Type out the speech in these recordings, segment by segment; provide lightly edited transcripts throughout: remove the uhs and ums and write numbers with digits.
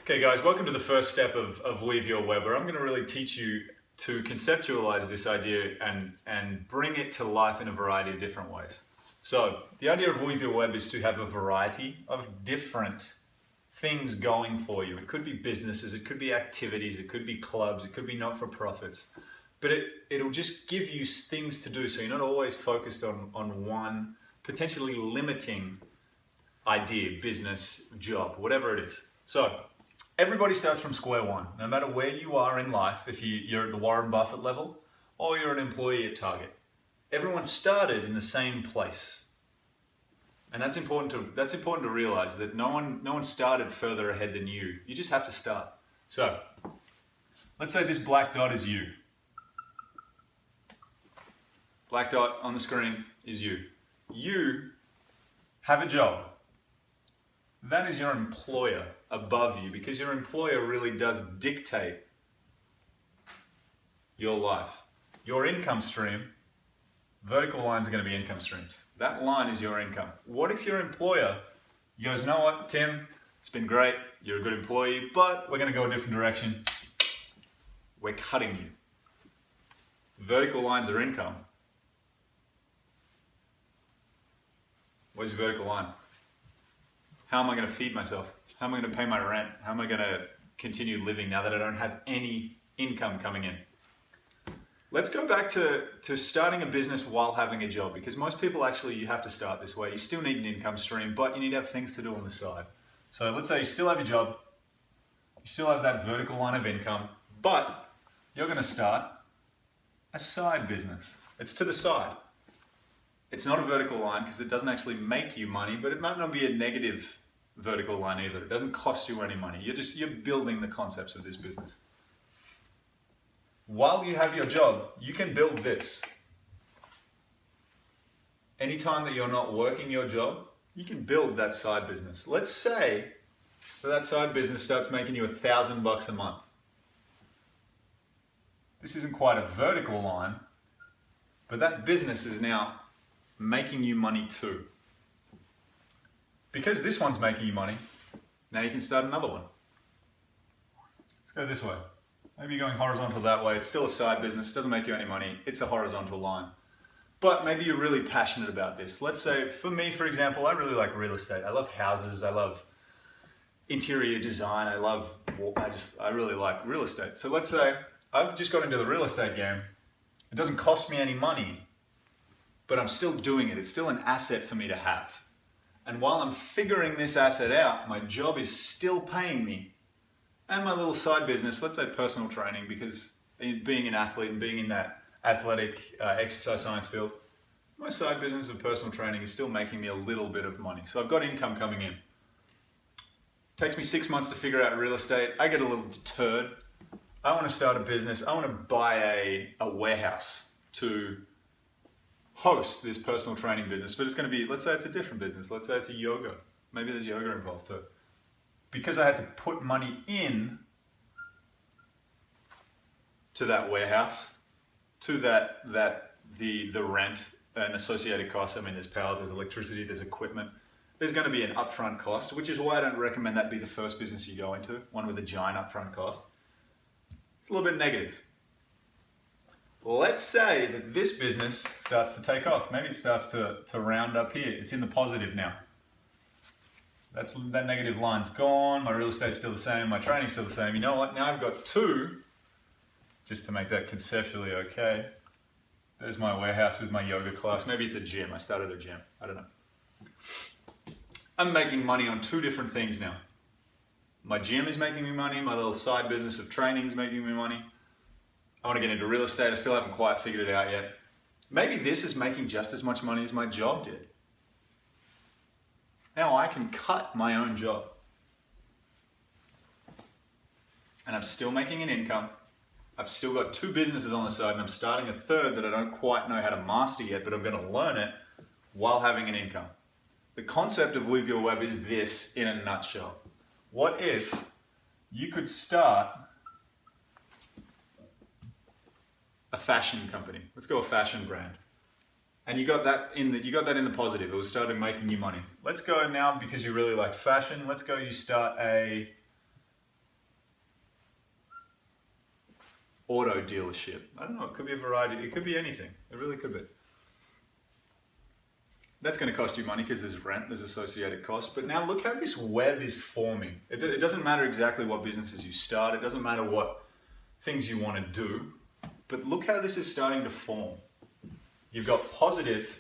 Okay guys, welcome to the first step of Weave Your Web, where I'm going to really teach you to conceptualize this idea and bring it to life in a variety of different ways. So the idea of Weave Your Web is to have a variety of different things going for you. It could be businesses, it could be activities, it could be clubs, it could be not-for-profits. But it'll just give you things to do, so you're not always focused on one potentially limiting idea, business, job, whatever it is. So everybody starts from square one, no matter where you are in life, if you're at the Warren Buffett level or you're an employee at Target. Everyone started in the same place. And that's important to realize that no one started further ahead than you. You just have to start. So let's say this black dot is you. Black dot on the screen is you. You have a job. That is your employer above you, because your employer really does dictate your life. Your income stream, vertical lines are going to be income streams. That line is your income. What if your employer goes, you know what, Tim, it's been great, you're a good employee, but we're going to go a different direction. We're cutting you. Vertical lines are income. Where's your vertical line? How am I going to feed myself? How am I going to pay my rent? How am I going to continue living now that I don't have any income coming in? Let's go back to starting a business while having a job, because most people actually, you have to start this way. You still need an income stream, but you need to have things to do on the side. So let's say you still have a job, you still have that vertical line of income, but you're going to start a side business. It's to the side. It's not a vertical line because it doesn't actually make you money, but it might not be a negative vertical line either. It doesn't cost you any money. You're building the concepts of this business. While you have your job, you can build this. Anytime that you're not working your job, you can build that side business. Let's say that side business starts making you $1,000 a month. This isn't quite a vertical line, but that business is now making you money too. Because this one's making you money, now you can start another one. Let's go this way. Maybe you're going horizontal that way. It's still a side business, doesn't make you any money. It's a horizontal line. But maybe you're really passionate about this. Let's say, for me, for example, I really like real estate. I love houses. I love interior design. I really like real estate. So let's say I've just got into the real estate game. It doesn't cost me any money, but I'm still doing it. It's still an asset for me to have. And while I'm figuring this asset out, my job is still paying me. And my little side business, let's say personal training, because being an athlete and being in that athletic exercise science field, my side business of personal training is still making me a little bit of money. So I've got income coming in. It takes me 6 months to figure out real estate. I get a little deterred. I want to start a business. I want to buy a warehouse to host this personal training business, but it's going to be, let's say it's a different business. Let's say it's a yoga. Maybe there's yoga involved too. Because I had to put money in to that warehouse, to the rent and associated costs. I mean, there's power, there's electricity, there's equipment. There's going to be an upfront cost, which is why I don't recommend that be the first business you go into, one with a giant upfront cost. It's a little bit negative. Let's say that this business starts to take off. Maybe it starts to round up here. It's in the positive now. That negative line's gone. My real estate's still the same. My training's still the same. You know what? Now I've got two, just to make that conceptually okay. There's my warehouse with my yoga class. Maybe it's a gym. I started a gym. I don't know. I'm making money on two different things now. My gym is making me money. My little side business of training is making me money. I want to get into real estate. I still haven't quite figured it out yet. Maybe this is making just as much money as my job did. Now I can cut my own job. And I'm still making an income. I've still got two businesses on the side, and I'm starting a third that I don't quite know how to master yet, but I'm going to learn it while having an income. The concept of Weave Your Web is this in a nutshell. What if you could start a fashion company? Let's go a fashion brand. And you got that in the positive. It was starting making you money. Let's go now, because you really like fashion. Let's go. You start a auto dealership. I don't know, it could be a variety, it could be anything. It really could be. That's going to cost you money because there's rent, there's associated costs. But now look how this web is forming. It doesn't matter exactly what businesses you start. It doesn't matter what things you want to do. But look how this is starting to form. You've got positive.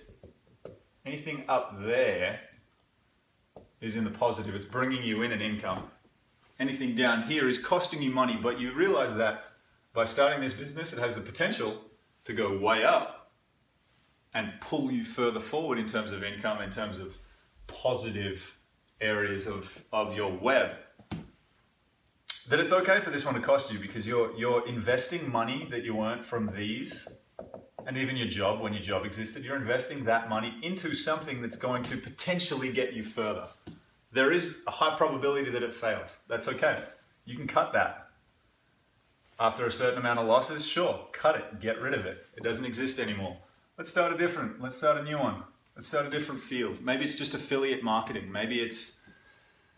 Anything up there is in the positive. It's bringing you in an income. Anything down here is costing you money. But you realize that by starting this business, it has the potential to go way up and pull you further forward in terms of income, in terms of positive areas of your web. That it's okay for this one to cost you because you're investing money that you earned from these, and even your job, when your job existed, you're investing that money into something that's going to potentially get you further. There is a high probability that it fails. That's okay. You can cut that. After a certain amount of losses, sure, cut it, get rid of it. It doesn't exist anymore. Let's start a new one. Let's start a different field. Maybe it's just affiliate marketing. Maybe it's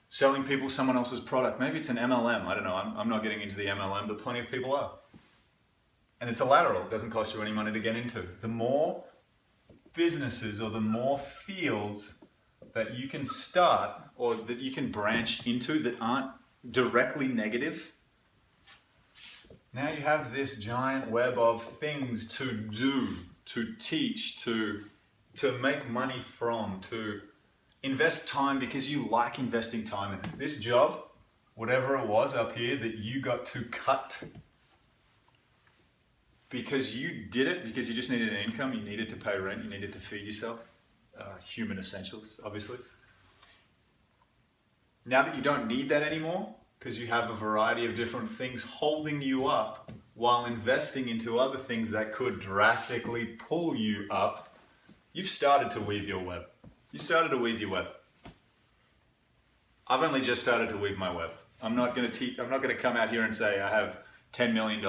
selling people someone else's product. Maybe it's an MLM. I don't know. I'm not getting into the MLM, but plenty of people are. And it's a lateral. It doesn't cost you any money to get into. The more businesses or the more fields that you can start or that you can branch into that aren't directly negative, now you have this giant web of things to do, to teach, to make money from, to invest time because you like investing time in it. This job, whatever it was up here that you got to cut because you did it, because you just needed an income, you needed to pay rent, you needed to feed yourself, human essentials, obviously. Now that you don't need that anymore, because you have a variety of different things holding you up while investing into other things that could drastically pull you up, you've started to weave your web. You started to weave your web. I've only just started to weave my web. I'm not going to come out here and say I have $10 million.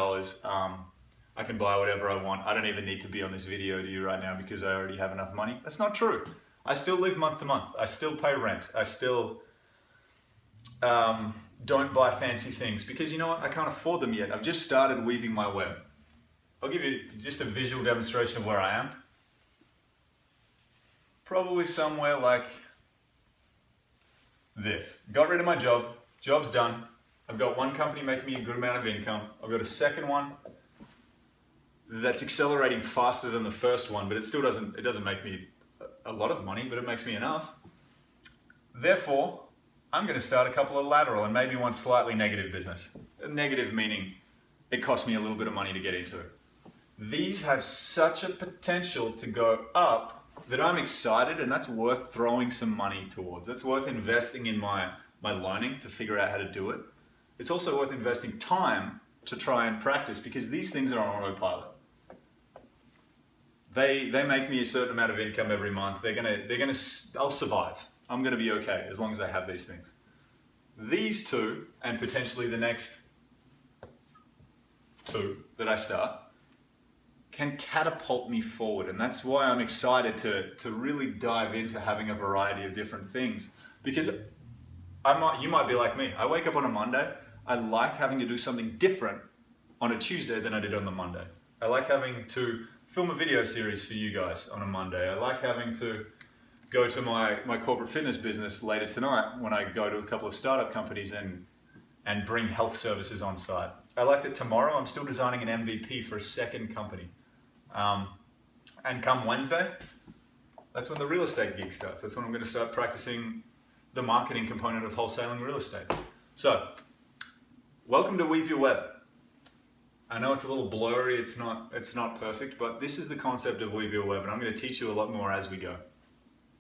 I can buy whatever I want. I don't even need to be on this video to you right now because I already have enough money. That's not true. I still live month to month. I still pay rent. I still don't buy fancy things because you know what? I can't afford them yet. I've just started weaving my web. I'll give you just a visual demonstration of where I am. Probably somewhere like this. Got rid of my job. Job's done. I've got one company making me a good amount of income. I've got a second one that's accelerating faster than the first one, but it doesn't make me a lot of money, but it makes me enough. Therefore, I'm going to start a couple of lateral and maybe one slightly negative business. Negative meaning it cost me a little bit of money to get into it. These have such a potential to go up that I'm excited, and that's worth throwing some money towards. That's worth investing in my learning to figure out how to do it. It's also worth investing time to try and practice because these things are on autopilot. They make me a certain amount of income every month. I'll survive. I'm gonna be okay as long as I have these things. These two, and potentially the next two that I start, can catapult me forward. And that's why I'm excited to really dive into having a variety of different things. Because you might be like me. I wake up on a Monday, I like having to do something different on a Tuesday than I did on the Monday. I like having to film a video series for you guys on a Monday. I like having to go to my corporate fitness business later tonight when I go to a couple of startup companies and bring health services on site. I like that tomorrow I'm still designing an MVP for a second company. And come Wednesday, that's when the real estate gig starts. That's when I'm going to start practicing the marketing component of wholesaling real estate. So, welcome to Weave Your Web. I know it's a little blurry, it's not perfect, but this is the concept of Weave Your Web, and I'm going to teach you a lot more as we go.